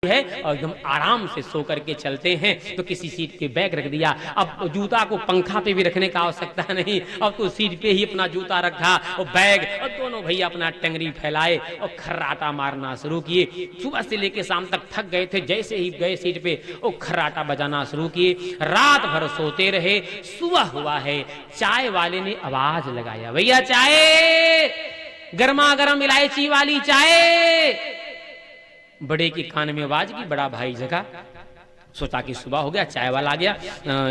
है और एकदम आराम से सो करके चलते हैं। तो किसी सीट पे बैग रख दिया, अब जूता को पंखा पे भी रखने का आवश्यकता नहीं, अब तो सीट पे ही अपना जूता रखा और बैग, और दोनों भैया अपना टंगरी फैलाए और खर्राटा मारना शुरू किए। सुबह से लेके शाम तक थक गए थे, जैसे ही गए सीट पे वो खर्राटा बजाना शुरू किए। रात भर सोते रहे। सुबह हुआ है, चाय वाले ने आवाज लगाया, भैया चाय, गर्मा गर्म इलायची वाली चाय। बड़े की कान में आवाज की, बड़ा भाई जगा, सोचा कि सुबह हो गया, चाय वाला आ गया।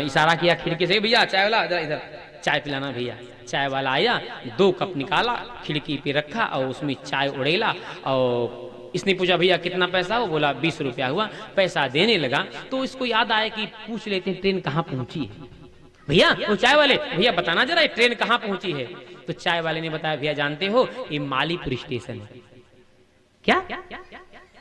इशारा किया खिड़की से, भैया चाय वाला इधर इधर चाय पिलाना भैया। चाय वाला आया, 2 कप निकाला, खिड़की पे रखा और उसमें चाय उड़ेला। और इसने पूछा भैया कितना पैसा? वो बोला 20 रुपया हुआ। पैसा देने लगा तो इसको याद आया कि पूछ लेते हैं ट्रेन कहाँ पहुंची है। भैया वो चाय वाले, भैया बताना जरा ट्रेन कहाँ पहुंची है। तो चाय वाले ने बताया, भैया जानते हो ये मालीपुर स्टेशन है। क्या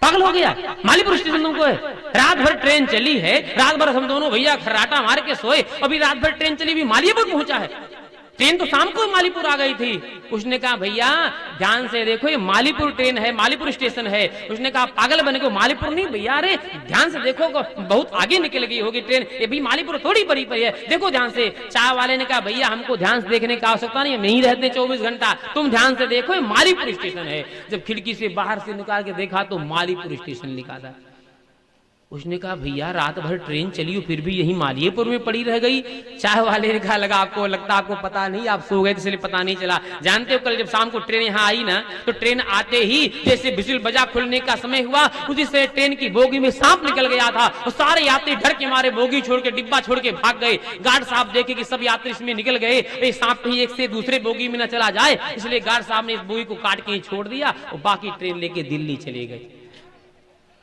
पागल हो गया? मालीपुर स्टेशन तुमको है? रात भर ट्रेन चली है, रात भर हम दोनों भैया खर्राटा मार के सोए, अभी रात भर ट्रेन चली भी मालीपुर पहुंचा है। ट्रेन तो शाम को मालीपुर आ गई थी। उसने कहा भैया ध्यान से देखो, ये मालीपुर ट्रेन है, मालीपुर स्टेशन है। उसने कहा पागल बने को, मालीपुर नहीं भैया, अरे ध्यान से देखो, बहुत आगे निकल गई होगी ट्रेन, ये भी मालीपुर थोड़ी बड़ी पड़ी है, देखो ध्यान से। चाय वाले ने कहा भैया हमको ध्यान से देखने की आवश्यकता नहीं है, नहीं रहते 24 घंटा, तुम ध्यान से देखो ये मालीपुर स्टेशन है। जब खिड़की से बाहर से निकाल के देखा तो मालीपुर स्टेशन लिखा था। उसने कहा भैया रात भर ट्रेन चली फिर भी यही मालीपुर में पड़ी रह गई। चाय वाले ने कहा लगा आपको लगता आपको पता नहीं, आप सो गए इसलिए पता नहीं चला। जानते हो कल जब शाम को ट्रेन यहाँ आई ना, तो ट्रेन आते ही जैसे बिजुल बजा खुलने का समय हुआ, उसी से ट्रेन की बोगी में सांप निकल गया था और सारे यात्री डर के मारे बोगी छोड़ के, डिब्बा छोड़ के भाग गए। गार्ड साहब देखे कि सब यात्री इसमें निकल गए, सांप कहीं एक से दूसरे बोगी में न चला जाए, इसलिए गार्ड साहब ने इस बोगी को काट के छोड़ दिया और बाकी ट्रेन लेके दिल्ली चले गए।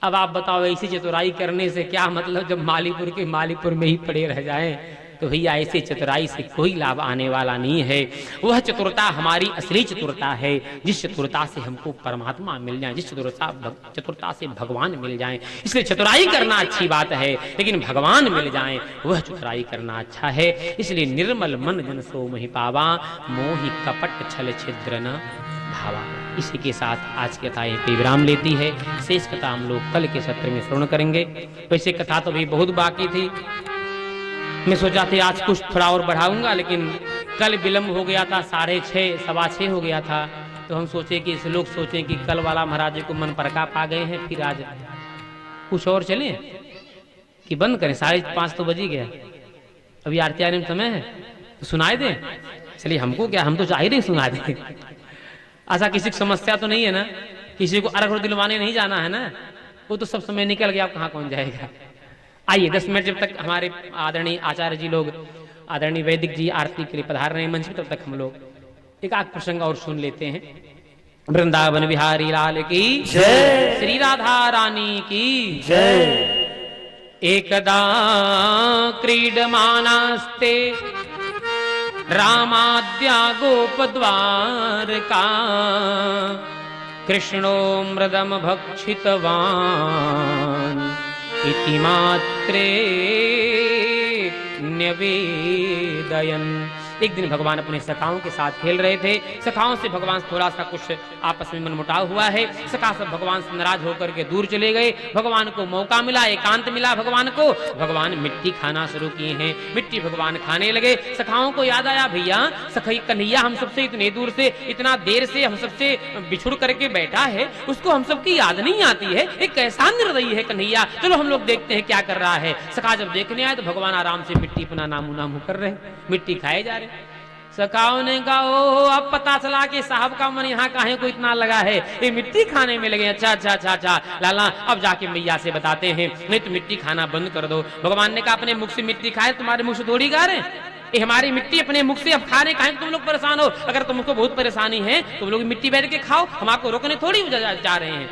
अब आप बताओ ऐसी चतुराई करने से क्या मतलब, जब मालीपुर के मालीपुर में ही पड़े रह जाएं। तो भैया ऐसी चतुराई से कोई लाभ आने वाला नहीं है। वह चतुरता हमारी असली चतुरता है, जिस चतुरता से हमको परमात्मा मिल जाए, जिस चतुरता से भगवान मिल जाए। इसलिए चतुराई करना अच्छी बात है, लेकिन भगवान मिल जाए वह चतुराई करना अच्छा है। इसलिए निर्मल मन जन सो मोहि पावा, मोहि कपट छल छिद्र न भावा। इसी के साथ आज की कथा यहीं पे विराम लेती है। शेष कथा हम लोग कल के सत्र में श्रवण करेंगे। वैसे कथा तो भी बहुत बाकी थी, मैं सोचा था आज कुछ थोड़ा और बढ़ाऊंगा, लेकिन कल विलम्ब हो गया था, 6:30 6:15 हो गया था। तो हम सोचे कि इस लोग सोचें कि कल वाला महाराज जी को मन परका पा गए हैं, फिर आज कुछ और चले कि बंद करें। 5:30 तो बज ही गया, अभी आरती आने में समय है तो सुनाए दें। चलिए हमको क्या, हम तो चाह रहे सुना दें। ऐसा किसी की समस्या तो नहीं है ना, किसी को अर्घ दिलवाने नहीं जाना है ना, वो तो सब समय निकल गया, अब कहाँ कौन जाएगा। आइए 10 मिनट जब तक हमारे आदरणीय आचार्य जी लोग, आदरणीय वैदिक जी आरती के लिए पधार रहे हैं मंच पर, तब तक हम लोग एक आध प्रसंग और सुन लेते हैं। वृंदावन बिहारी लाल की जय, श्री राधा रानी की जय। एकदा क्रीडमानास्ते रामाद्या गोपद्वारका, कृष्णो मृदम भक्षितवान् इति मात्रे न्यवेदयन्। एक दिन भगवान अपने सखाओं के साथ खेल रहे थे। सखाओं से भगवान थोड़ा सा कुछ आपस में मनमुटाव हुआ है। सखा सब भगवान से नाराज होकर के दूर चले गए। भगवान को मौका मिला, एकांत मिला भगवान को। भगवान मिट्टी खाना शुरू किए हैं, मिट्टी भगवान खाने लगे। सखाओं को याद आया भैया सखई कन्हैया हम सबसे इतने दूर से, इतना देर से हम सबसे बिछुड़ करके बैठा है, उसको हम सबकी याद नहीं आती है। एक कैसा निर्दयी है कन्हैया, चलो हम लोग देखते हैं क्या कर रहा है। सखा जब देखने आए तो भगवान आराम से मिट्टी अपना नामू नामू कर रहे, मिट्टी खाए जा रहे। सखाओं ने कहा ओहो अब पता चला कि साहब का मन यहाँ काहे को इतना लगा है, ये मिट्टी खाने में लगे। अच्छा अच्छा अच्छा अच्छा लाला अब जाके मैया से बताते हैं, नहीं तो मिट्टी खाना बंद कर दो। भगवान ने कहा अपने मुख से मिट्टी खाए, तुम्हारे मुख से थोड़ी गा रहे, ये हमारी मिट्टी अपने मुख से अब खाने काहे तुम लोग परेशान हो। अगर तुमको बहुत परेशानी है तुम लोग मिट्टी बैठ के खाओ, हम आपको रोकने थोड़ी जा रहे हैं।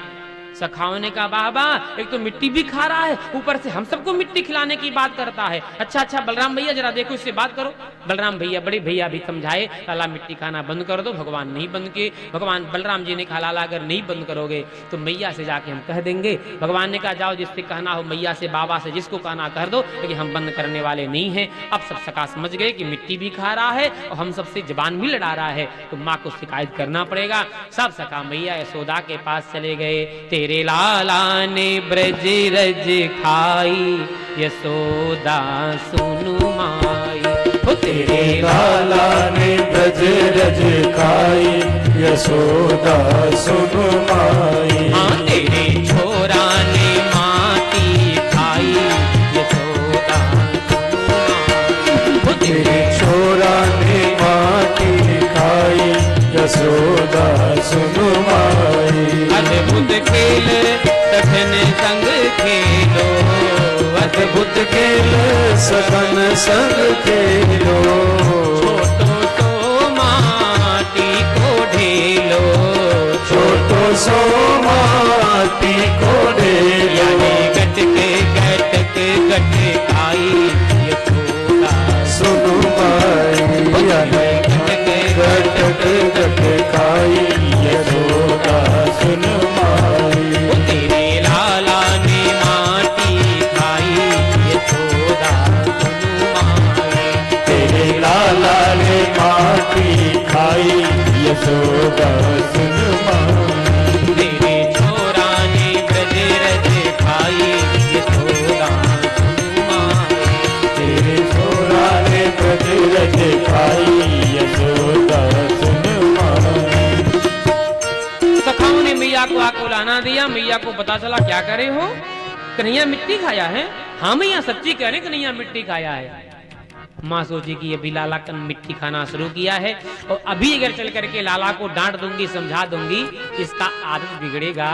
सखाओं ने कहा बाबा एक तो मिट्टी भी खा रहा है, ऊपर से हम सबको मिट्टी खिलाने की बात करता है। अच्छा अच्छा बलराम भैया जरा देखो इससे बात करो। बलराम भैया बड़े भैया भी समझाए, लाला मिट्टी खाना बंद कर दो। भगवान नहीं बंद किए। भगवान बलराम जी ने कहा लाला अगर नहीं बंद करोगे तो मैया से जाके हम कह देंगे। भगवान ने कहा जाओ जिससे कहना हो मैया से, बाबा से, जिसको कहना कर दो, लेकिन हम बंद करने वाले नहीं है। अब सब सखा समझ गए कि मिट्टी भी खा रहा है और हम सबसे जबान भी लड़ा रहा है, तो माँ को शिकायत करना पड़ेगा। सब सखा मैया यशोदा के पास चले गए। तेरे लाला ने ब्रज रज खाई, यशोदा सुनु माई। हो तेरे लाला ने ब्रज रज खाई, यशोदा सुनु माई। हाँ तेरे छोरा ने माटी खाई, यशोदा सुनु माई। हो तेरे छोरा ने माटी खाई, यशोदा सुनु माई। अद्भुत खेल सखन संग खेलो, अद्भुत खेल सखन संग खेलो, छोटो तो माटी को ढेलो, छोटो सो माटी को ढेलो। गटके गटके गटकाई, यशोदा सुनु माई। गटके गटक गटकाई, यशोदा सुनु माई। वो तेरे लाला ने माटी खाई, यशोदा सुनु माई। तेरे लाला ने माटी खाई, यशोदा सुनु माई। तेरे छोरा ने ब्रज रज खाई, यशोदा सुनु माई। तेरे छोरा ने ब्रज रज खाई, यशोदा सुनु माई। सखाओं ने मैया को आको लाना दिया। मैया को पता चला क्या करे हो, कन्हैया मिट्टी खाया है। हाँ मैया सच्ची कह रहे, कन्हैया मिट्टी खाया है। माँ सोची कि अभी लाला कन मिट्टी खाना शुरू किया है और अभी अगर चल करके लाला को डांट दूंगी, समझा दूंगी, इसका आदत बिगड़ेगा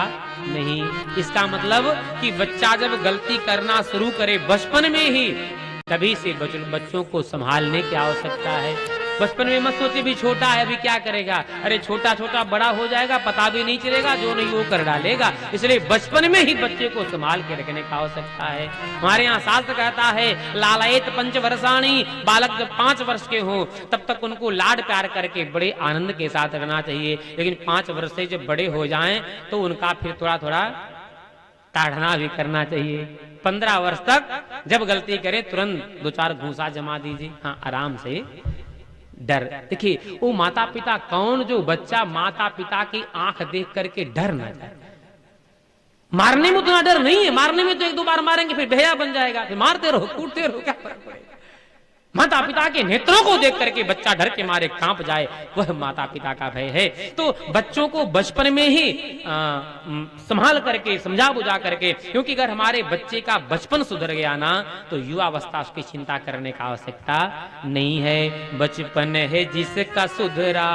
नहीं। इसका मतलब कि बच्चा जब गलती करना शुरू करे बचपन में ही, तभी से बच्चों को संभालने की आवश्यकता है। बचपन में मत सोचे भी छोटा है अभी क्या करेगा, अरे छोटा छोटा बड़ा हो जाएगा पता भी नहीं चलेगा, जो नहीं वो कर डालेगा। इसलिए बचपन में ही बच्चे को संभाल के रखने की आवश्यकता है। हमारे यहाँ शास्त्र कहता है लालायत 5 वर्षाणी, बालक जब 5 वर्ष के हो तब तक उनको लाड प्यार करके बड़े आनंद के साथ रखना चाहिए। लेकिन 5 वर्ष से जब बड़े हो जाएं तो उनका फिर थोड़ा थोड़ा ताड़ना भी करना चाहिए। 15 वर्ष तक जब गलती करे तुरंत 2-4 घूंसा जमा दीजिए, हाँ आराम से। डर देखिए, वो माता पिता कौन जो बच्चा माता पिता की आंख देख करके डर ना जाए। मारने में उतना डर नहीं है, मारने में तो 1-2 बार मारेंगे फिर बेहया बन जाएगा, फिर मारते रहो कूटते रहो, क्या फर्क पड़ेगा। माता पिता के नेत्रों को देख करके बच्चा डर के मारे कांप जाए, वह माता पिता का भय है। तो बच्चों को बचपन में ही संभाल करके समझा बुझा करके, क्योंकि अगर हमारे बच्चे का बचपन सुधर गया ना तो युवावस्था उसकी चिंता करने का आवश्यकता नहीं है। बचपन है जिसका सुधरा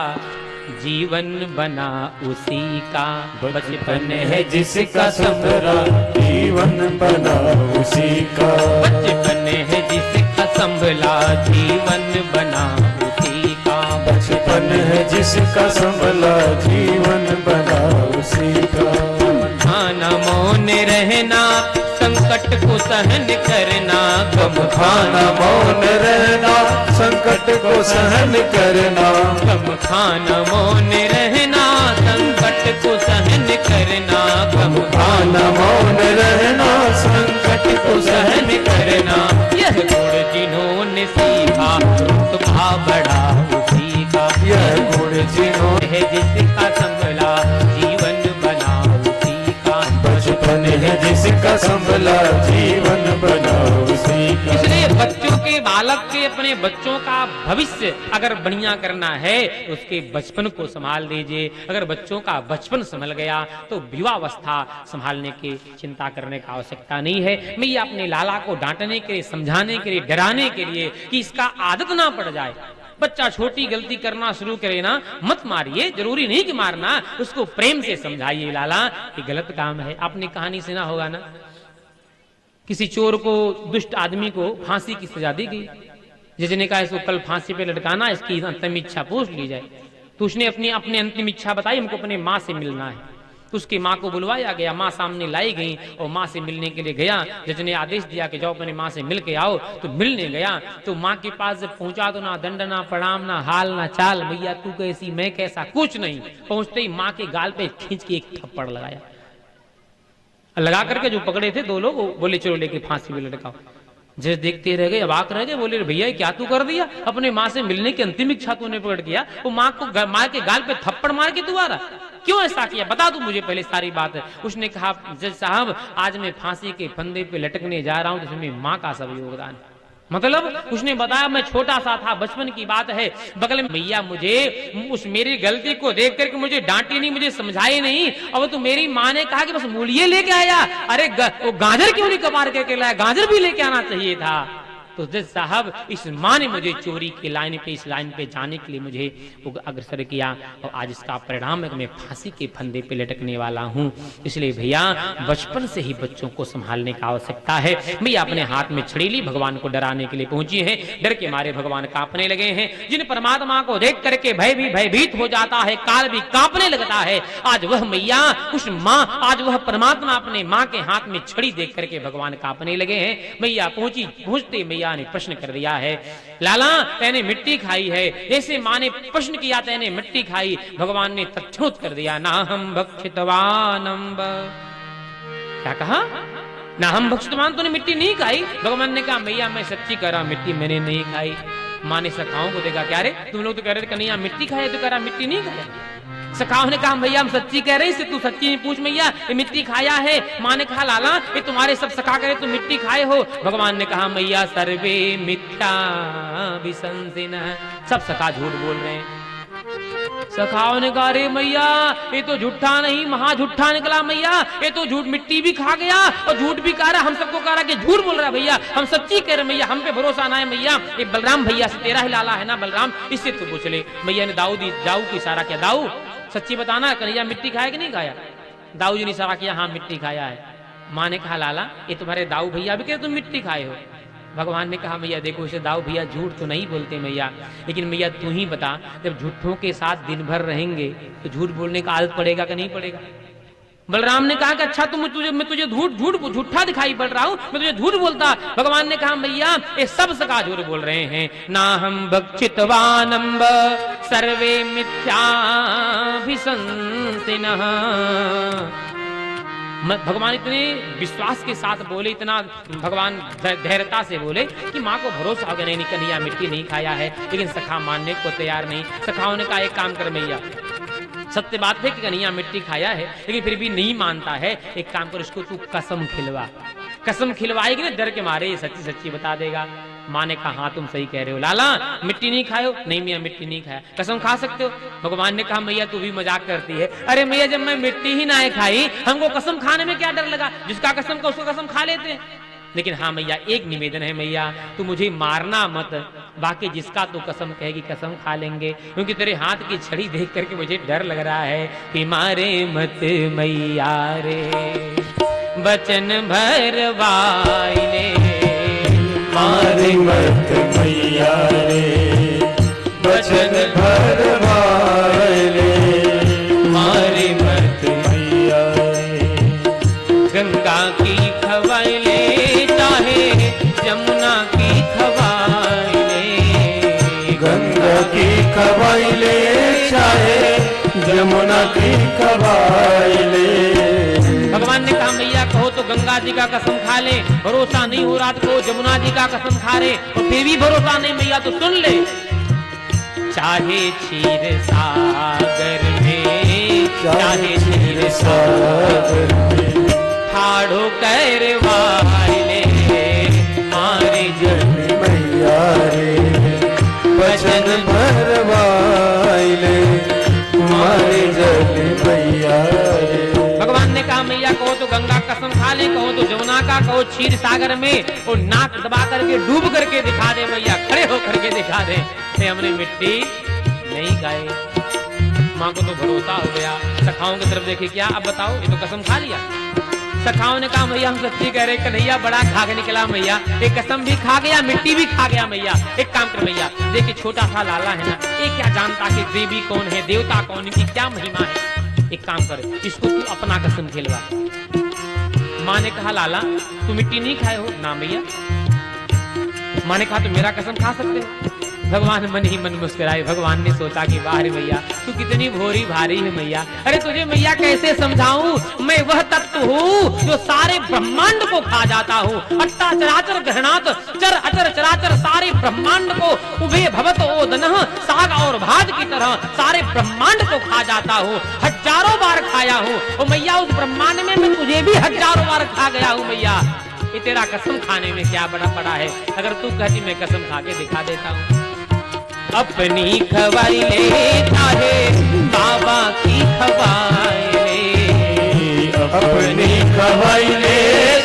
जीवन बना उसी का, बचपन है जिसका सुधरा जीवन बना उसी का, बचपन है जिसका संभला जीवन बना उसी का, बचपन है जिसका संभला जीवन बना उसी का। खाना मौन रहना संकट को सहन करना, गम खाना मौन रहना संकट को सहन करना, गम खाना मौन रहना संकट को सहन करना, गम खाना मौन रहना संकट को सहन करना। यह गुण जिन्होंने सीखा रुतबा बड़ा उसी का, यह गुण जिन्होंने है जिसका संभला जीवन बना उसी का, बचपन है जिसका संभला जीवन बना उसी का। इसलिए बच्चों के बालक के अपने बच्चों का भविष्य अगर बढ़िया करना है तो उसके बचपन को संभाल दीजिए। अगर बच्चों का बचपन संभल गया तो विवाहावस्था संभालने की चिंता करने की आवश्यकता नहीं है। मैं ये अपने लाला को डांटने के लिए, समझाने के लिए, डराने के लिए कि इसका आदत ना पड़ जाए। बच्चा छोटी गलती करना शुरू करे ना, मत मारिए, जरूरी नहीं कि मारना, उसको प्रेम से समझाइए लाला ये गलत काम है। आपने कहानी सुना होगा ना, किसी चोर को, दुष्ट आदमी को फांसी की सजा दी गई। जिसने कहा इसको कल फांसी पे लटकाना, इसकी अंतिम इच्छा पूछ ली जाए। तो उसने अपनी अंतिम इच्छा बताई, हमको अपने माँ से मिलना है। तो उसकी माँ को बुलवाया गया, माँ सामने लाई गई और माँ से मिलने के लिए गया। जज ने आदेश दिया कि जाओ अपने माँ से मिल के आओ। तो मिलने गया तो माँ के पास जब पहुंचा तो ना दंड ना प्रणाम ना हाल ना चाल, भैया तू कैसी मैं कैसा, कुछ नहीं। पहुंचते ही माँ के गाल पे खींच के एक थप्पड़ लगाया। लगा करके जो पकड़े थे 2 लोग, बोले चलो लेके फांसी पे लटकाओ। जज देखते रह गए, अवाक रह गए, बोले भैया क्या तू कर दिया, अपने माँ से मिलने की अंतिम इच्छा तूने प्रकट किया, वो माँ के गाल पे थप्पड़ मार के तू आ रहा। क्यों ऐसा किया, बता तू मुझे पहले सारी बात। उसने कहा जज साहब आज मैं फांसी के फंदे पे लटकने जा रहा हूं, तो इसमें माँ का सब योगदान है। मतलब उसने बताया मैं छोटा सा था, बचपन की बात है, बगल में मैया मुझे उस मेरी गलती को देख करके मुझे डांटी नहीं, मुझे समझाई नहीं, और तो मेरी माँ ने कहा कि बस मूलिये लेके आया, अरे वो गाजर क्यों नहीं कबार करके लाया, गाजर भी लेके आना चाहिए था। तो जज साहब इस माँ ने मुझे चोरी की लाइन पे, इस लाइन पे जाने के लिए मुझे अग्रसर किया, और आज इसका परिणाम है कि मैं फांसी के फंदे पे लटकने वाला हूँ। इसलिए भैया बचपन से ही बच्चों को संभालने का आवश्यकता है। भैया अपने हाथ में छड़ी ली, भगवान को डराने के लिए पहुंची है। डर के मारे भगवान कांपने लगे हैं। जिन परमात्मा को देख करके भय भी भयभीत हो जाता है, काल भी कांपने लगता है, आज वह मैया उस माँ, आज वह परमात्मा अपने माँ के हाथ में छड़ी देख करके भगवान कांपने लगे हैं। मैया पहुंचते मैया ने प्रश्न कर दिया है, लाला तेने मिट्टी खाई है। जैसे मां ने प्रश्न किया तेने मिट्टी खाई, भगवान ने तथ्योत कर दिया, ना हम भक्षितवानम। क्या कहा, ना हम भक्षितवान, तूने मिट्टी नहीं खाई। भगवान ने कहा मैया मैं सच्ची कह रहा, मिट्टी मैंने नहीं खाई। मां ने सखाओं को देखा, क्या रे तुम लोग तो कह रहे थे कन्हैया मिट्टी खाए, तो कह रहा मिट्टी नहीं खाया। सखाओं ने कहा भैया हम सच्ची कह रहे हैं, तू सच्ची नहीं पूछ मैया ये मिट्टी खाया है। माँ ने कहा लाला ये तुम्हारे सब सखा करे तुम मिट्टी खाए हो। भगवान ने कहा मैया सर्वे मिथ्या विसंसिनः, सब सखा झूठ बोल रहे हैं। सखाओं ने कहा अरे मैया ये तो झूठा नहीं महा झूठा निकला मैया, ये तो झूठ मिट्टी भी खा गया और झूठ भी कह रहा, हम सबको कह रहा कि झूठ बोल रहा भैया, हम सच्ची कह रहे मैया, हम पे भरोसा ना है मैया। ये बलराम भैया से तेरा ही लाला है ना बलराम, इससे तू पूछ ले। मैया ने दाऊ की इशारा किया, दाऊ सच्ची बताना कन्हैया मिट्टी खाया कि नहीं खाया। दाऊ जी ने इशारा किया हाँ मिट्टी खाया है। माँ ने कहा लाला ये तुम्हारे दाऊ भैया भी कह तुम मिट्टी खाए हो। भगवान ने कहा मैया देखो इसे दाऊ भैया झूठ तो नहीं बोलते मैया, लेकिन मैया तू ही बता जब झूठों के साथ दिन भर रहेंगे तो झूठ बोलने का आदत पड़ेगा कि नहीं पड़ेगा। बलराम ने कहा कि अच्छा मैं तुझे झूठा दिखाई पड़ रहा हूं, मैं तुझे झूठ बोलता। भगवान ने कहा मैया ये सब सका झूठ बोल रहे हैं, ना हम भक्षितवानम्ब सर्वे मिथ्याभिसंसिनः। भगवान इतने विश्वास के साथ बोले, इतना भगवान धैर्यता से बोले कि माँ को भरोसा हो गया नहीं कन्हैया मिट्टी नहीं खाया है। लेकिन सखा मानने को तैयार नहीं। सखाओं ने कहा एक काम कर मैया, सत्य बात है कि कन्हैया मिट्टी खाया है लेकिन फिर भी नहीं मानता है, एक काम कर इसको तू कसम खिलवा। कसम खिलवाएगी ना डर के मारे ये सच्ची सच्ची बता देगा। माँ ने कहा हाँ तुम सही कह रहे हो लाला मिट्टी नहीं खाए हो। नहीं मैया मिट्टी नहीं खाया। कसम खा सकते हो। भगवान ने कहा मैया तू भी मजाक करती है। अरे मैया जब मैं मिट्टी ही ना खाई हमको कसम खाने में क्या डर लगा, जिसका कसम का उसको कसम खा लेते हैं। लेकिन हाँ मैया एक निवेदन है मैया तू मुझे मारना मत, बाकी जिसका तू कसम कहेगी कसम खा लेंगे, क्योंकि तेरे हाथ की छड़ी देख करके मुझे डर लग रहा है कि मारे मत मैया रे बचन भरवाइले। मारे मत मैया रे बचन भरवाइले, मारे मत मैया रे। गंगा की खवाइले चाहे जमुना की खवाइले, गंगा की खवाइले चाहे जमुना की खवाइले। भगवान ने कहा मैया कहो तो गंगा जी का कसम खा ले, भरोसा नहीं हो रहा तो जमुना जी का कसम खा ले, और फिर भी भरोसा नहीं मैया तो सुन ले। चाहे क्षीर सागर में, चाहे क्षीर सागर में ठाड़ो करवाइले, मारे जन मैया रे बचन भरवाइले, मारे जन मैया रे। भगवान ने कहा मैया कहो तो गंगा कसम खा ले, कहो तो जमुना का, कहो क्षीर सागर में, और नाक दबा करके डूब करके दिखा दे मैया, खड़े होकर के दिखा दे हमने मिट्टी नहीं खाई। माँ को तो भरोसा हो गया। सखाओं की तरफ देखे क्या अब बताओ ये तो कसम खा लिया। सखाओं ने कहा मैया हम सच्ची कह रहे, कन्हैया बड़ा खाग निकला मैया, एक कसम भी खा गया मिट्टी भी खा गया मैया। एक काम कर मैया देखिए छोटा सा लाला है ना, ये क्या जानता कि देवी कौन है देवता कौन, इनकी क्या महिमा है। एक काम कर इसको तू अपना कसम खिलवा। माँ ने कहा लाला तू मिट्टी नहीं खाए हो। ना भैया। माँ ने कहा तो मेरा कसम खा सकते हो। भगवान मन ही मन मुस्कुराए। भगवान ने सोचा कि वाह रे मैया, तू कितनी भोरी भारी है मैया। अरे तुझे मैया कैसे समझाऊं, मैं वह तत्व हूँ जो सारे ब्रह्मांड को खा जाता हूँ। अट्टा चराचर ग्रहणात चर अचर चराचर सारे ब्रह्मांड को उभे भवत ओदनः साग और भात की तरह सारे ब्रह्मांड को खा जाता हूँ। हजारों बार खाया हूँ और मैया उस ब्रह्मांड में मैं तुझे भी हजारों बार खा गया हूँ मैया। ये तेरा कसम खाने में क्या बड़ा पड़ा है, अगर तू कहती मैं कसम खा के दिखा देता हूँ। अपनी खवाई ले चाहे बाबा की खवाई ले, अपनी खवाई ले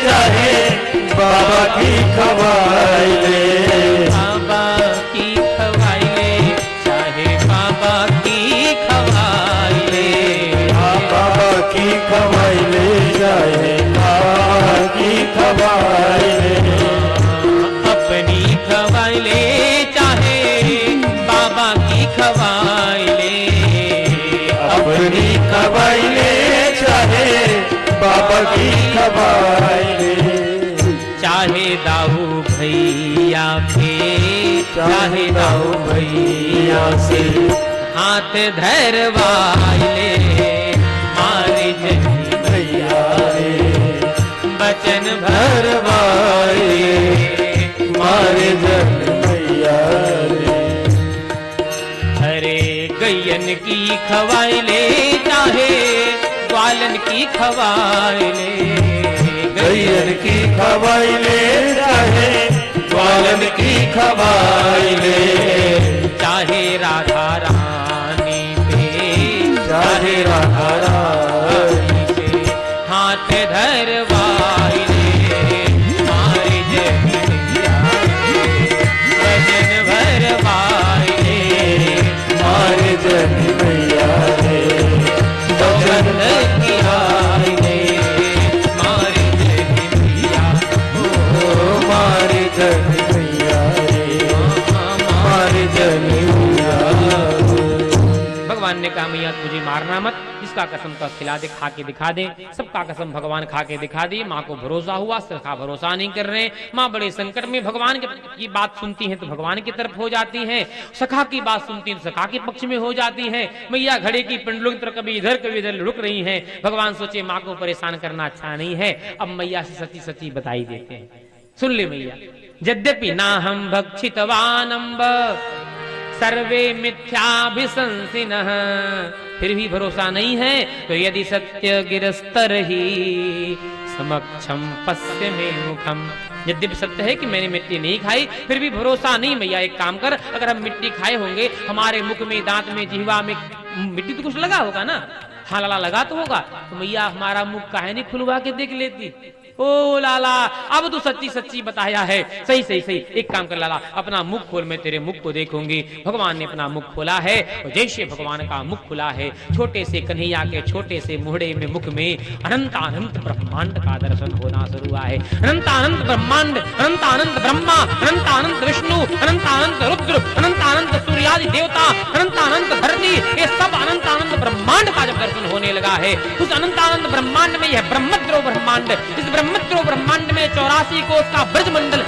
चाहे बाबा की खवाई ले, बाबा की खवाई ले चाहे बाबा की खवाई ले, बाबा की खवाई ले चाहे बाबा की खवाई ले, अपनी खवाई ले चाहे बाबा की खवाई ले, अपनी खवाई ले चाहे बाबा की खवाई ले, चाहे दाऊ भैया के चाहे दाऊ भैया से हाथ धरवाई ले, मारे जनी भैया रे बचन भरवाई भरवाए मारे जन भैया रे, अरे गैयन की खवाई ले चाहे ग्वालन की खवाई ले, गैयन की खवाई ले चाहे ग्वालन की खवाई ले, चाहे राधा रानी पे चाहे राधा रानी पे हाथ धरवाई ले, मारे जनी भजन भरवाई ले, मारे जन भैया रे, भजन किराई ले, मारे जनी भैया ओ मारे जन भैया रे, मारे जन भैया रे। भगवान ने कहा मैया तुझे मारना मत, इसका कसम का खिला दे, खा के दिखा दे। सबका कसम भगवान खा के दिखा दी। माँ को भरोसा हुआ, सखा भरोसा नहीं कर रहे। माँ बड़े संकट में भगवान की बात सुनती हैं तो भगवान की तरफ हो जाती हैं, सखा की बात सुनती हैं तो सखा के पक्ष में हो जाती हैं। मैया घड़े की पिंडलों की तरह कभी इधर कभी इधर रुक रही हैं। भगवान सोचे माँ को परेशान करना अच्छा नहीं है, अब मैया से सच्ची सच्ची बताई देते हैं। सुन ले मैया, यद्यपि ना हम भक्षितवानंब सर्वे मिथ्याभिशंसिनः, फिर भी भरोसा नहीं है तो यदि सत्य गिरस्तर ही समक्षम पश्य में मुखम, यद्यपि सत्य है कि मैंने मिट्टी नहीं खाई फिर भी भरोसा नहीं। मैया एक काम कर, अगर हम मिट्टी खाए होंगे, हमारे मुख में दांत में जिह्वा में मिट्टी तो कुछ लगा होगा ना, हाँ लाला लगा तो होगा, तो मैया हमारा मुख काहे नहीं खुलवा के देख लेती। ओ लाला अब तो सच्ची सच्ची बताया है, सही सही सही, एक काम कर लाला अपना मुख खोल, मैं तेरे मुख को देखूंगी। भगवान ने अपना मुख खोला है और जैसे भगवान का मुख खुला है, छोटे से कन्हैया के छोटे से मुहड़े में मुख में अनंत अनंत ब्रह्मांड का दर्शन होना शुरू हुआ है। अनंत अनंत ब्रह्मांड, अनंत अनंत ब्रह्मा, अनंत अनंत विष्णु, अनंत अनंत रुद्र, अनंत अनंत सूर्यादि देवता, अनंत अनंत धरती, ये सब अनंत अनंत ब्रह्मांड का जब दर्शन होने लगा है, उस अनंत अनंत ब्रह्मांड में यह ब्रह्मद्रो ब्रह्मांड, इस ब्रह्मद्रो ब्रह्मांड में 84 कोष का ब्रजमंडल,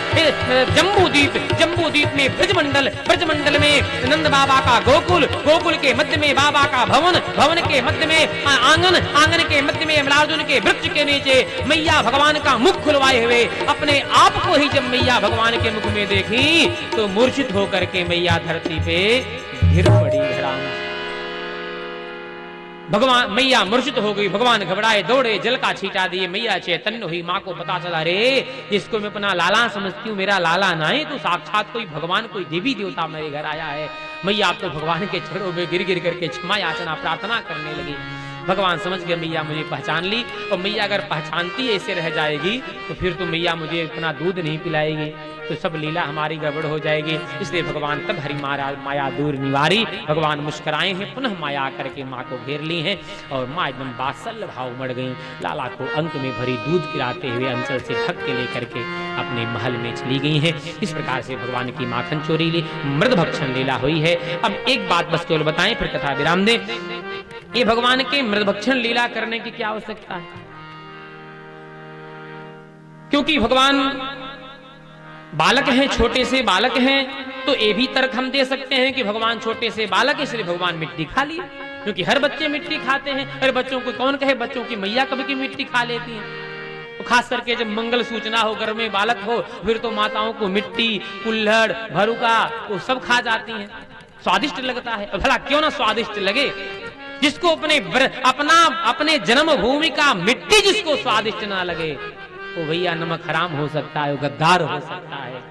जम्बू द्वीप में ब्रजमंडल, ब्रजमंडल में नंद बाबा का गोकुल, गोकुल के मध्य में बाबा का भवन, भवन के मध्य में आंगन, आंगन के मध्य में अमलार्जुन के वृक्ष के नीचे मैया भगवान का मुख खुलवाए हुए अपने आप को ही जब मैया भगवान के मुख में देखी तो मूर्छित होकर के मैया धरती पे गिर पड़ी। धड़ाम भगवान मैया मूर्छित हो गई, भगवान घबराए, दौड़े, जल का छींटा दिए, मैया चैतन्य हुई। माँ को पता चला रे इसको मैं अपना लाला समझती हूँ, मेरा लाला ना है तो साक्षात कोई भगवान कोई देवी देवता मेरे घर आया है। मैया आप तो भगवान के चरणों में गिर गिर करके क्षमा याचना प्रार्थना करने लगी। भगवान समझ गए मैया मुझे पहचान ली, और मैया अगर पहचानती ऐसे रह जाएगी तो फिर तो मैया मुझे इतना दूध नहीं पिलाएगी, तो सब लीला हमारी गड़बड़ हो जाएगी। इसलिए भगवान तब हरि माया दूर निवारी, भगवान मुस्कुराए हैं, पुनः माया करके माँ को घेर ली हैं और माँ एकदम बात्सल्य भाव मड़ गई। लाला को अंक में भरी दूध पिलाते हुए अंचल से ढक के लेकर के अपने महल में चली गई हैं। इस प्रकार से भगवान की माखन चोरी ली, मृद भक्षण लीला हुई है। अब एक बात बस केवल बताएं फिर कथा विराम दें, ये भगवान के मृद भक्षण लीला करने की क्या आवश्यकता है? क्योंकि भगवान बालक हैं, छोटे से बालक हैं, तो ये भी तर्क हम दे सकते हैं कि भगवान छोटे से बालक इसलिए भगवान मिट्टी खा लिए, क्योंकि हर बच्चे मिट्टी खाते हैं। अरे बच्चों को कौन कहे, बच्चों की मैया कभी की मिट्टी खा लेती है। तो खास करके जब मंगल सूचना हो, घर में बालक हो, फिर तो माताओं को मिट्टी, कुल्हड़, भरुका वो सब खा जाती हैं। स्वादिष्ट लगता है, भला क्यों ना स्वादिष्ट लगे। जिसको अपने जन्मभूमि का मिट्टी जिसको स्वादिष्ट ना लगे, वो भैया नमक हराम हो सकता है, वो गद्दार हो सकता है।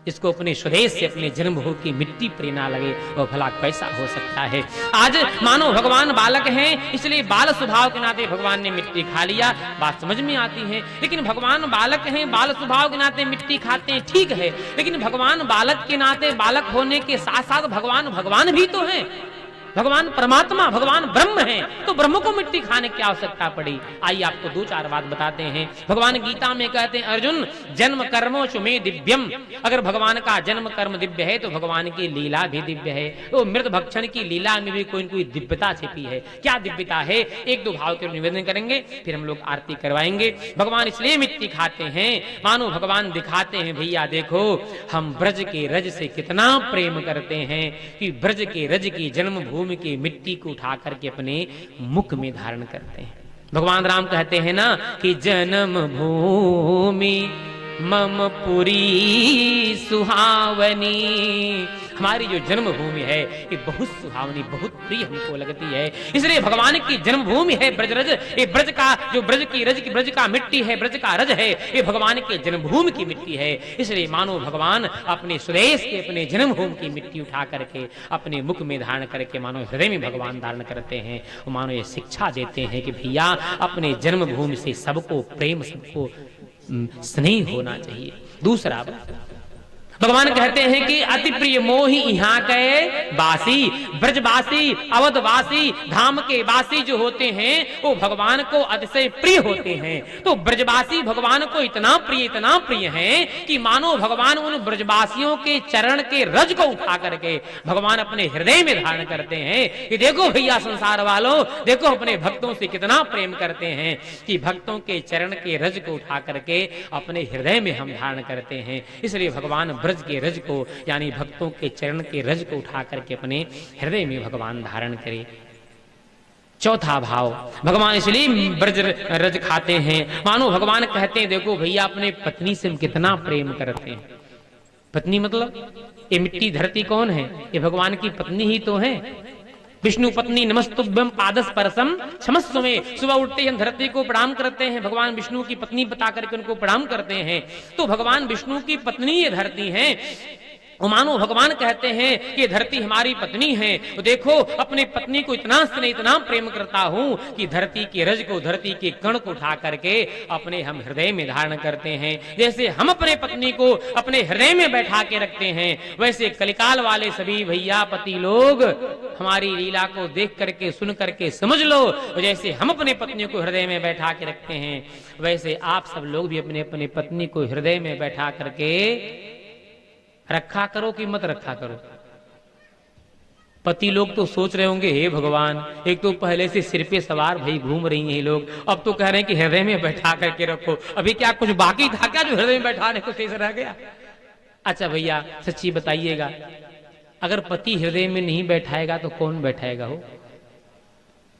जिसको अपने स्वदेश से, अपने जन्मभूमि की मिट्टी प्रिय ना लगे, वो भला कैसा हो सकता है। आज मानो भगवान बालक हैं, इसलिए बाल स्वभाव के नाते भगवान ने मिट्टी खा लिया, बात समझ में आती है। लेकिन भगवान बालक हैं, बाल स्वभाव के नाते मिट्टी खाते हैं, ठीक है। लेकिन भगवान बालक के नाते, बालक होने के साथ साथ भगवान भी तो हैं। भगवान परमात्मा, भगवान ब्रह्म हैं, तो ब्रह्म को मिट्टी खाने की आवश्यकता पड़ी। आइए आपको दो चार बात बताते हैं। भगवान गीता में कहते हैं, अर्जुन जन्म कर्मो चुमे दिव्यम। अगर भगवान का जन्म कर्म दिव्य है तो भगवान की लीला भी दिव्य है। तो मृत भक्षण की लीला में भी कोई न कोई दिव्यता छिपी है। क्या दिव्यता है, एक दो भाव के निवेदन करेंगे, फिर हम लोग आरती करवाएंगे। भगवान इसलिए मिट्टी खाते हैं, मानो भगवान दिखाते हैं, भैया देखो हम ब्रज के रज से कितना प्रेम करते हैं, कि ब्रज के रज की जन्म भूमि की मिट्टी को उठा करके अपने मुख में धारण करते हैं। भगवान राम कहते हैं ना कि जन्म भूमि मम पुरी सुहावनी। हमारी जो जन्मभूमि है ये बहुत सुहावनी, बहुत प्रिय हमको लगती है। इसलिए भगवान की जन्मभूमि है ब्रजरज। ये ब्रज का जो ब्रज का मिट्टी है, ब्रज का रज है, ये भगवान के जन्मभूमि की मिट्टी है। इसलिए मानो भगवान अपने स्वदेश के, अपने जन्मभूमि की मिट्टी उठा करके अपने मुख में धारण करके मानो हृदय में भगवान धारण करते हैं। वो मानो ये शिक्षा देते हैं कि भैया अपने जन्मभूमि से सबको प्रेम, सबको स्नेह होना चाहिए। दूसरा भगवान कहते हैं कि अति प्रिय मोहि यहाँ के बासी, ब्रजवासी, अवधवासी, धाम के वासी जो होते हैं वो भगवान को अतिशय प्रिय होते हैं। तो ब्रजवासी भगवान को इतना प्रिय हैं कि मानो भगवान उन ब्रजवासियों के चरण के रज को उठा करके भगवान अपने हृदय में धारण करते हैं। कि देखो भैया संसार वालों, देखो अपने भक्तों से कितना प्रेम करते हैं, कि भक्तों के चरण के रज को उठा करके अपने हृदय में हम धारण करते हैं। इसलिए भगवान ब्रज के रज को, यानी भक्तों के चरण के रज को उठा करके अपने हृदय में भगवान धारण करे। चौथा भाव, भगवान इसलिए ब्रज रज खाते हैं, मानो भगवान कहते हैं देखो भैया अपने पत्नी से हम कितना प्रेम करते हैं। पत्नी मतलब ये मिट्टी धरती कौन है, ये भगवान की पत्नी ही तो है। विष्णु पत्नी नमस्तुभ्यम पादस परसम क्षमस्व में। सुबह उठते हम धरती को प्रणाम करते हैं, भगवान विष्णु की पत्नी बता करके उनको प्रणाम करते हैं। तो भगवान विष्णु की पत्नी ये धरती है। मानो भगवान कहते हैं कि धरती हमारी पत्नी है। तो देखो अपनी पत्नी को इतना स्नेह, इतना प्रेम करता हूं कि धरती के रज को, धरती के कण को उठा करके अपने हम हृदय में धारण करते हैं। जैसे हम अपने पत्नी को अपने हृदय में बैठा के रखते हैं, वैसे कलिकाल वाले सभी भैया पति लोग हमारी लीला को देख करके, सुन करके समझ लो। जैसे हम अपने पत्नी को हृदय में बैठा के रखते हैं, वैसे आप सब लोग भी अपने अपने पत्नी को हृदय में बैठा करके रखा करो कि मत रखा करो। पति लोग तो सोच रहे होंगे हे भगवान, एक तो पहले से सिर पे सवार भाई घूम रही हैं लोग, अब तो कह रहे हैं कि हृदय में बैठा करके रखो। अभी क्या कुछ बाकी था क्या जो हृदय में बैठाने को शेष रह गया? अच्छा भैया सच्ची बताइएगा, अगर पति हृदय में नहीं बैठाएगा तो कौन बैठाएगा? हो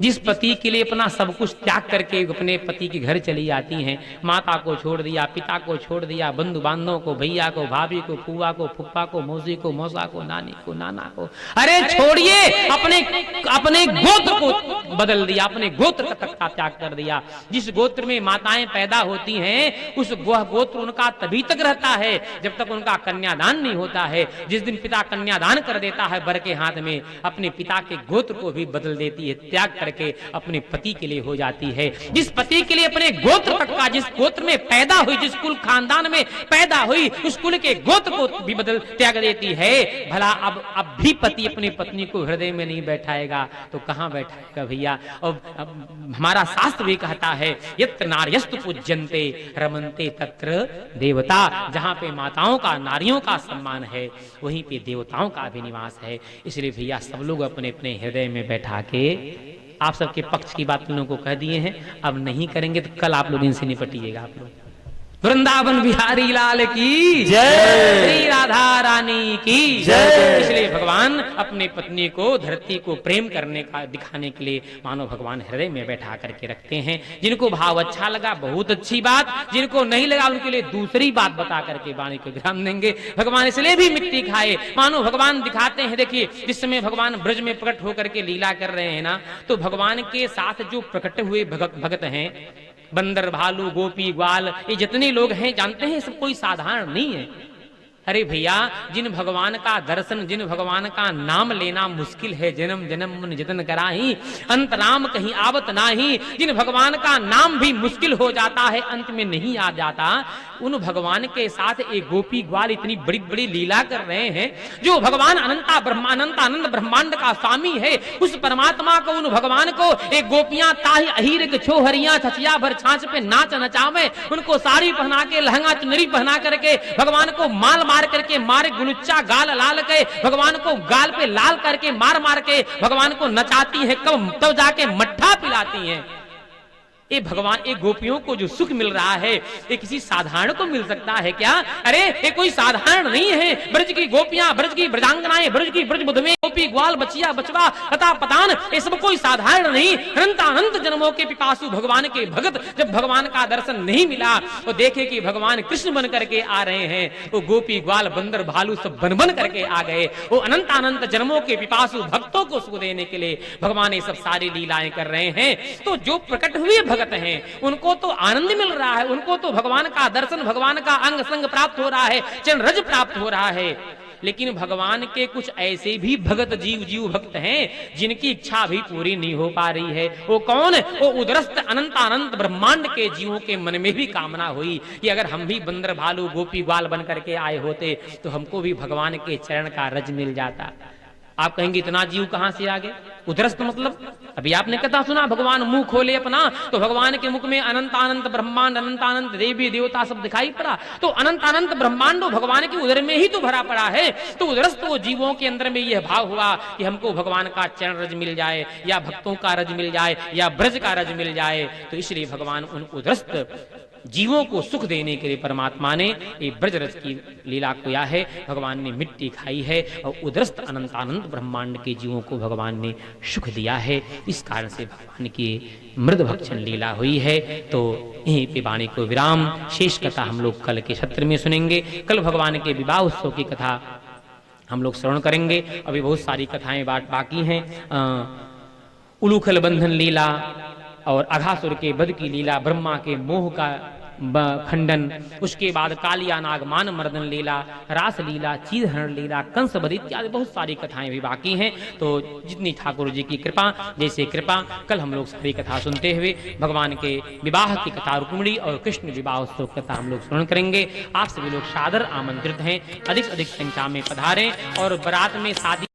जिस पति के लिए अपना सब कुछ त्याग करके अपने पति के घर चली जाती हैं, माता को छोड़ दिया, पिता को छोड़ दिया, बंधु बांधवों को, भैया को, भाभी को, फूआ को, फुप्पा को, मौसी को, मौसा को, नानी को, नाना को, अरे छोड़िए, अपने गोत्र को बदल दिया, अपने गोत्र तक का त्याग कर दिया। जिस गोत्र में माताएं पैदा होती हैं उस गोत्र उनका तभी तक रहता है जब तक उनका कन्यादान नहीं होता है। जिस दिन पिता कन्यादान कर देता है वर के हाथ में, अपने पिता के गोत्र को भी बदल देती है, त्याग कर के अपने पति के लिए हो जाती है। जिस पति के लिए अपने गोत्र तक का, जिस गोत्र में पैदा हुई, जिस कुल खानदान में पैदा हुई, उस कुल के गोत्र को भी बदल त्याग देती है। भला अब भी पति अपनी पत्नी को हृदय में नहीं बैठाएगा तो कहां बैठाएगा भैया? और हमारा शास्त्र भी कहता है यत्र नार्यस्तु पूज्यन्ते रमन्ते तत्र देवता। जहां पे माताओं का, नारियों का सम्मान है वहीं पे देवताओं का भी निवास है। इसलिए भैया सब लोग अपने अपने हृदय में बैठा के, आप सबके पक्ष की बात लोगों को कह दिए हैं, अब नहीं करेंगे तो कल आप लोग इनसे निपटिएगा। आप लोग वृंदावन बिहारी लाल की जय। श्री राधा रानी की जय। इसलिए भगवान अपनी पत्नी को धरती को प्रेम करने का दिखाने के लिए मानो भगवान हृदय में बैठा करके रखते हैं। जिनको भाव अच्छा लगा बहुत अच्छी बात, जिनको नहीं लगा उनके लिए दूसरी बात बता करके वाणी को विराम देंगे। भगवान इसलिए भी मिट्टी खाए, मानो भगवान दिखाते हैं। देखिए जिस समय भगवान ब्रज में प्रकट होकर के लीला कर रहे हैं ना, तो भगवान के साथ जो प्रकट हुए भगत हैं, बंदर भालू गोपी ग्वाल, ये जितने लोग हैं जानते हैं सब कोई साधारण नहीं है। अरे भैया, जिन भगवान का दर्शन, जिन भगवान का नाम लेना मुश्किल है, जन्म जन्म मुन जतन कराही अंत राम कहीं आवत नाही, जिन भगवान का नाम भी मुश्किल हो जाता है, अंत में नहीं आ जाता, उन भगवान के साथ एक गोपी ग्वाल इतनी बड़ी बड़ी लीला कर रहे हैं। जो भगवान अनंत ब्रह्मांड का स्वामी है, उस परमात्मा को, उन भगवान को एक गोपियां ताही अहीर के छोहरियां छचिया भर छाछ पे नाच नचावे, उनको साड़ी पहना के लहंगा चुनरी पहना करके भगवान को माल मार करके मारे गुलुच्चा गाल लाल के भगवान को गाल पे लाल करके मार मार के भगवान को नचाती है, कब तब जाके मट्ठा पिलाती हैं। ये भगवान, ये गोपियों को जो सुख मिल रहा है, ये किसी साधारण को मिल सकता है क्या? अरे ये कोई साधारण नहीं है। ब्रज की गोपियां, ब्रज की ब्रजांगनाएं, ब्रज की ब्रज बुधवे गोपी ग्वाल बचिया बचवा तथा पतान, ये सब कोई साधारण नहीं। अनंत जन्मों के पिपासु भगवान के भगत जब भगवान का दर्शन नहीं मिला तो देखे कि भगवान कृष्ण बन करके आ रहे हैं, वो गोपी ग्वाल बंदर भालू सब बन बन करके आ गए। वो अनंत जन्मों के पिपासु भक्तों को सुख देने के लिए भगवान ये सब सारी लीलाएं कर रहे हैं। तो जो प्रकट हुए भगत हैं उनको तो आनंद मिल रहा है, उनको तो भगवान का दर्शन, भगवान का अंग संग प्राप्त हो रहा है, चरण रज प्राप्त हो रहा है। लेकिन भगवान के कुछ ऐसे भी भगत जीव भक्त हैं जिनकी इच्छा भी पूरी नहीं हो पा रही है। वो कौन? वो उदरस्त अनंत ब्रह्मांड के जीवों के मन में भी कामना हुई कि अगर हम भी बंदर भालू गोपी ग्वाल बन करके आए होते तो हमको भी भगवान के चरण का रज मिल जाता। आप कहेंगे इतना जीव कहां से आ गए? उदरस्त मतलब अभी आपने कथा सुना, भगवान मुंह खोले अपना तो भगवान के मुख में अनंत ब्रह्मांड, अनंत देवी देवता सब दिखाई पड़ा। तो अनंत ब्रह्मांड भगवान के उदर में ही तो भरा पड़ा है। तो उदरस्त वो जीवों के अंदर में यह भाव हुआ कि हमको भगवान का चरण रज मिल जाए, या भक्तों का रज मिल जाए, या ब्रज का रज मिल जाए। तो इसलिए भगवान उन उदरस्त जीवों को सुख देने के लिए परमात्मा ने ये ब्रज रज की लीला किया है। भगवान ने मिट्टी खाई है और उदरस्त अनंत ब्रह्मांड के जीवों को भगवान ने सुख दिया है। इस कारण से भगवान की मृद भक्षण लीला हुई है। तो यहीं पे वाणी को विराम, शेष कथा हम लोग कल के सत्र में सुनेंगे। कल भगवान के विवाह उत्सव की कथा हम लोग श्रवण करेंगे। अभी बहुत सारी कथाएं बाकी हैं। उलूखल बंधन लीला और अघासुर के वध की लीला, ब्रह्मा के मोह का खंडन, उसके बाद कालिया नाग मान मर्दन लीला, रास लीला, चीरहरण लीला, कंस वध इत्यादि बहुत सारी कथाएं भी बाकी हैं। तो जितनी ठाकुर जी की कृपा, जैसे कृपा, कल हम लोग सारी कथा सुनते हुए भगवान के विवाह की कथा, रुक्मिणी और कृष्ण विवाह उत्सव कथा हम लोग श्रवण करेंगे। आप सभी लोग सादर आमंत्रित हैं, अधिक से अधिक संख्या में पधारें और बारात में शादी